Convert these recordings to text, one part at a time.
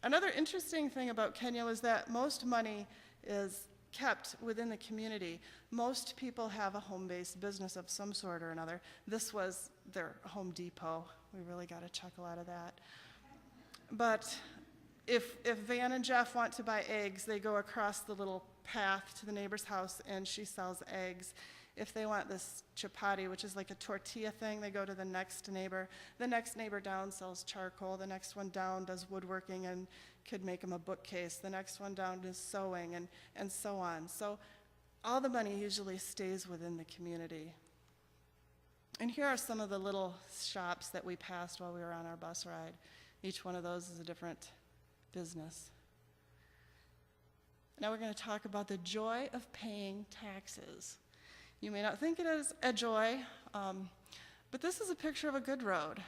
Another interesting thing about Kenya was that most money is kept within the community. Most people have a home-based business of some sort or another. This was their Home Depot. We really got a chuckle out of that. But if Van and Jeff want to buy eggs, they go across the little path to the neighbor's house and she sells eggs. If they want this chapati, which is like a tortilla thing, they go to the next neighbor. The next neighbor down sells charcoal. The next one down does woodworking and could make them a bookcase. The next one down does sewing and so on. So all the money usually stays within the community. And here are some of the little shops that we passed while we were on our bus ride. Each one of those is a different business. Now we're going to talk about the joy of paying taxes. You may not think it is a joy, but this is a picture of a good road.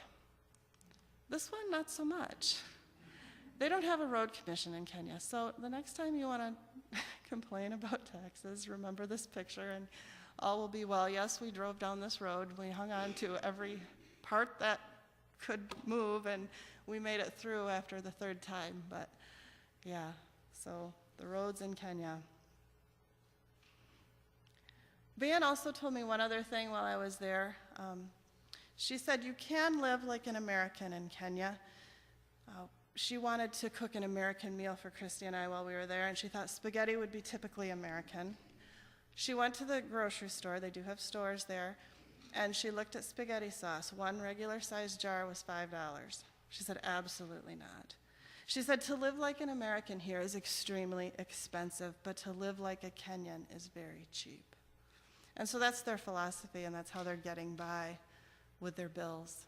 This one, not so much. They don't have a road commission in Kenya, so the next time you want to complain about taxes, remember this picture and all will be well. Yes, we drove down this road. We hung on to every part that could move, and we made it through after the third time. But yeah, so the roads in Kenya. Van also told me one other thing while I was there. She said, you can live like an American in Kenya. She wanted to cook an American meal for Christy and I while we were there, and she thought spaghetti would be typically American. She went to the grocery store, they do have stores there, and she looked at spaghetti sauce. One regular-sized jar was $5. She said, absolutely not. She said, to live like an American here is extremely expensive, but to live like a Kenyan is very cheap. And so that's their philosophy, and that's how they're getting by with their bills.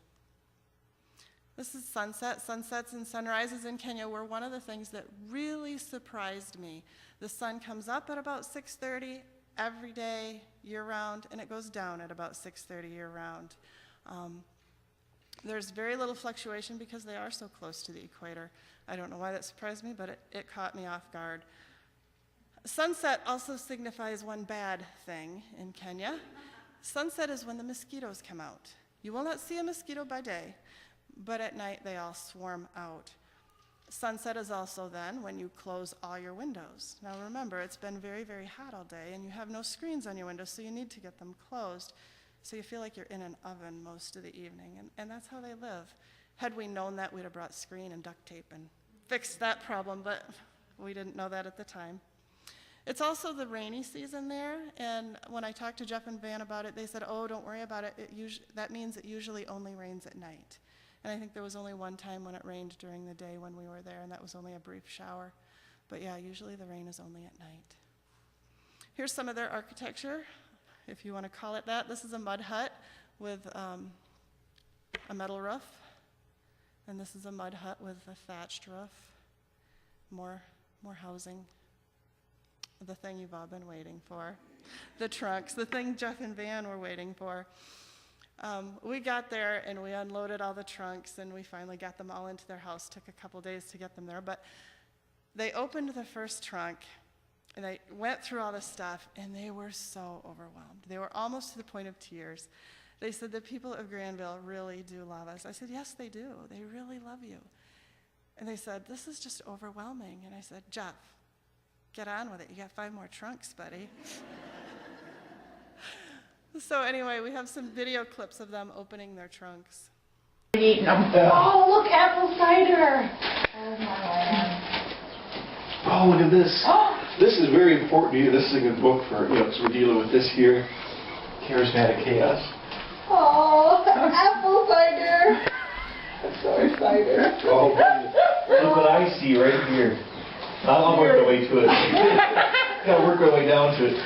This is sunset. Sunsets and sunrises in Kenya were one of the things that really surprised me. The sun comes up at about 6:30 every day, year-round, and it goes down at about 6:30 year-round. There's very little fluctuation because they are so close to the equator. I don't know why that surprised me, but it caught me off guard. Sunset also signifies one bad thing in Kenya. Sunset is when the mosquitoes come out. You will not see a mosquito by day, but at night they all swarm out. Sunset is also then when you close all your windows. Now remember, it's been very, very hot all day, and you have no screens on your windows, so you need to get them closed. So you feel like you're in an oven most of the evening, and that's how they live. Had we known that, we'd have brought screen and duct tape and fixed that problem, but we didn't know that at the time. It's also the rainy season there, and when I talked to Jeff and Van about it, they said, oh, don't worry about it. That means it usually only rains at night. And I think there was only one time when it rained during the day when we were there, and that was only a brief shower. But yeah, usually the rain is only at night. Here's some of their architecture, if you want to call it that. This is a mud hut with a metal roof, and this is a mud hut with a thatched roof. More housing. The thing you've all been waiting for. The trunks, the thing Jeff and Van were waiting for. We got there and we unloaded all the trunks and we finally got them all into their house. Took a couple days to get them there, but they opened the first trunk and they went through all the stuff and they were so overwhelmed. They were almost to the point of tears. They said, the people of Grandville really do love us. I said, yes, they do. They really love you. And they said, this is just overwhelming. And I said, Jeff, get on with it. You got 5 more trunks, buddy. So anyway, we have some video clips of them opening their trunks. Eating them. Oh, look, apple cider. Oh, my. Oh, look at this. Oh. This is very important to you. This is a good book for, so we're dealing with this here. Charismatic chaos. Oh, apple cider. I'm sorry, cider. Oh, look what I see right here. I'll work my way to it. Gotta work my way down to it.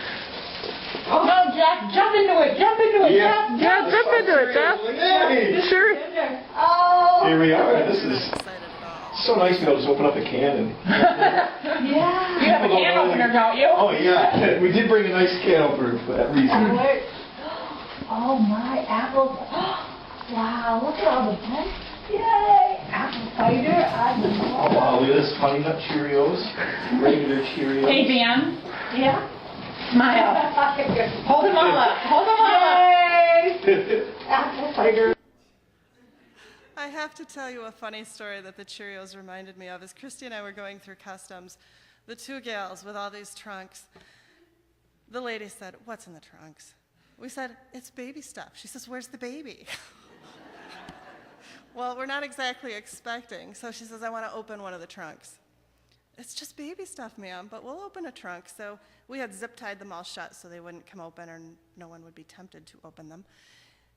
Oh, no, Jack, jump into it, jump into it, Yeah. Jack. Yeah, jump into it, Jeff. Hey! Sure. Oh. Here we are. This is so nice to be able to just open up a can and... Yeah. You have a can opener, don't you? Oh, yeah. We did bring a nice can opener for that reason. Oh, my apples. Wow, look at all the bugs. Yay! Apple cider. Oh, wow, look at this. Honey Nut Cheerios. Regular Cheerios. Hey, Dan. Yeah? Smile. Hold them all up. Hold them all up. Yay! Apple cider. I I have to tell you a funny story that the Cheerios reminded me of. As Christy and I were going through customs, the two gals with all these trunks, the lady said, "What's in the trunks?" We said, "It's baby stuff." She says, "Where's the baby?" Well, we're not exactly expecting, so she says, "I want to open one of the trunks." "It's just baby stuff, ma'am, but we'll open a trunk." So we had zip-tied them all shut so they wouldn't come open or no one would be tempted to open them.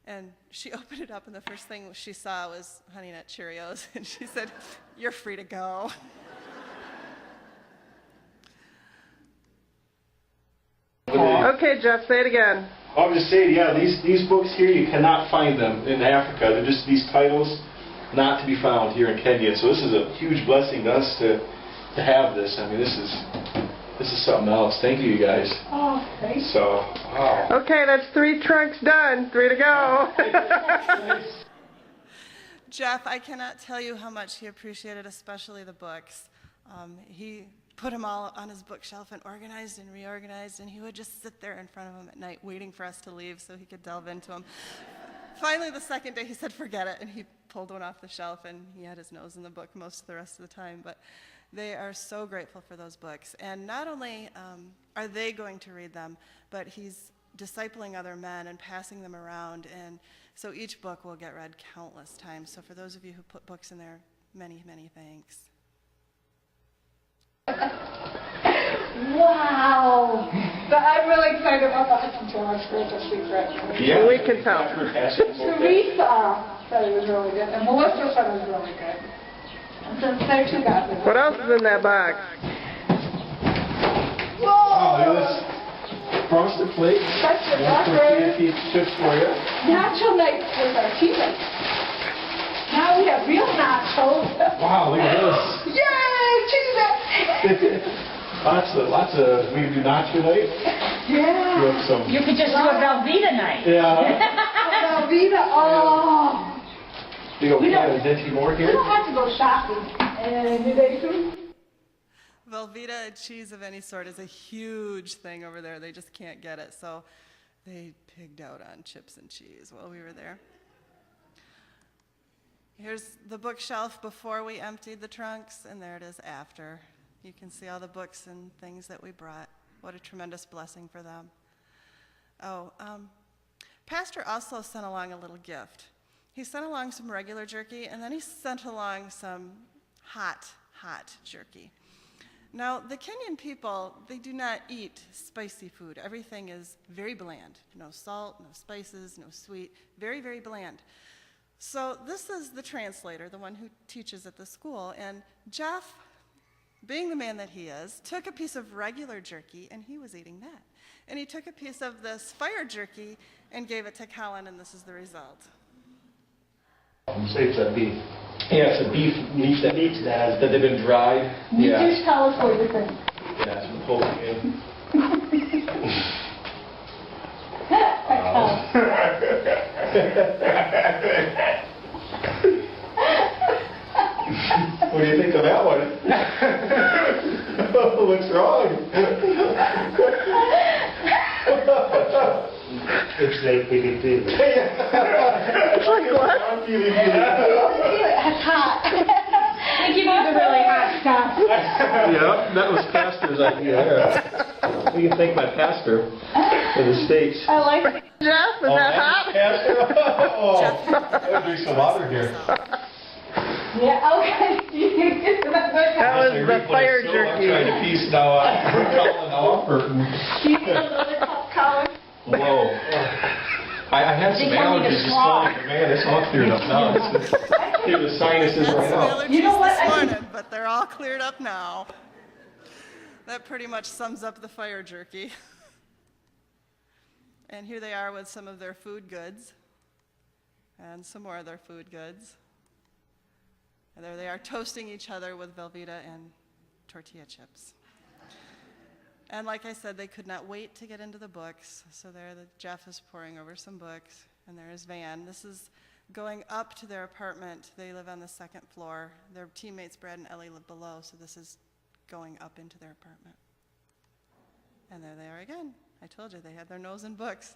And she opened it up, and the first thing she saw was Honey Nut Cheerios, and she said, "You're free to go." Okay, Jeff, say it again. I was just saying, yeah, these books here, you cannot find them in Africa. They're just these titles not to be found here in Kenya. So this is a huge blessing to us to have this. I mean, this is something else. Thank you, guys. Oh, thanks. So, wow. Okay, that's 3 trunks done. 3 to go. Jeff, I cannot tell you how much he appreciated, especially the books. He put them all on his bookshelf and organized and reorganized, and he would just sit there in front of them at night waiting for us to leave so he could delve into them. Finally, the second day, he said, "Forget it," and he pulled one off the shelf, and he had his nose in the book most of the rest of the time. But they are so grateful for those books. And not only are they going to read them, but he's discipling other men and passing them around. And so each book will get read countless times. So for those of you who put books in there, many, many thanks. Wow. But I'm really excited about the Hudson Taylor Spiritual Secret. Yeah, We can tell. Teresa said it was really good, and Melissa said it was really good. And since they two got this. What else is in that box? Whoa! Oh, look at this. Frosted flakes. That's your One blackberry. tortilla chips for you. Nacho nights with our teammates. Now we have real nachos. Wow, look at this. Yay! Cheese it! Lots of, we do nacho night. Yeah. Do have some. You could just do a Velveeta night. Yeah. Velveeta, oh. We got We don't- plenty more We here. don't have to go shopping. And do they too? Velveeta cheese of any sort is a huge thing over there. They just can't get it. So they pigged out on chips and cheese while we were there. Here's the bookshelf before we emptied the trunks, and there it is after. You can see all the books and things that we brought. What a tremendous blessing for them. Oh, Pastor also sent along a little gift. He sent along some regular jerky, and then he sent along some hot jerky. Now, the Kenyan people, they do not eat spicy food. Everything is very bland. No salt, no spices, no sweet, very, very bland. So this is the translator, the one who teaches at the school, and Jeff, being the man that he is, took a piece of regular jerky, and he was eating that. And he took a piece of this fire jerky and gave it to Colin, and this is the result. Say it's a beef. Yeah, it's a beef meat that they've been dried. You Yeah. just tell us what you think. Yeah, it's from Holy What do you think of that one? What's wrong? It's like PDP. It's like what? It's hot. We give you the really hot stuff. Yeah, that was pastor's idea there. We can thank my pastor in the States. I like it. Jeff, is that hot? Pastor? Oh, I'll drink some water here. Yeah, okay. That was the fire I'm jerky. trying to piece now. We're calling off. Whoa. I had some They tell me to allergies this swallow. morning, but man, it's all cleared up now. It's clear the sinuses That's right the now. allergies You know what? this I think- morning, but they're all cleared up now. That pretty much sums up the fire jerky. And here they are with some of their food goods and some more of their food goods. And there they are toasting each other with Velveeta and tortilla chips. And like I said, they could not wait to get into the books. So there, Jeff is poring over some books, and there is Van. This is going up to their apartment. They live on the second floor. Their teammates, Brad and Ellie, live below, so this is going up into their apartment. And there they are again. I told you, they had their nose in books.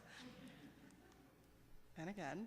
And again.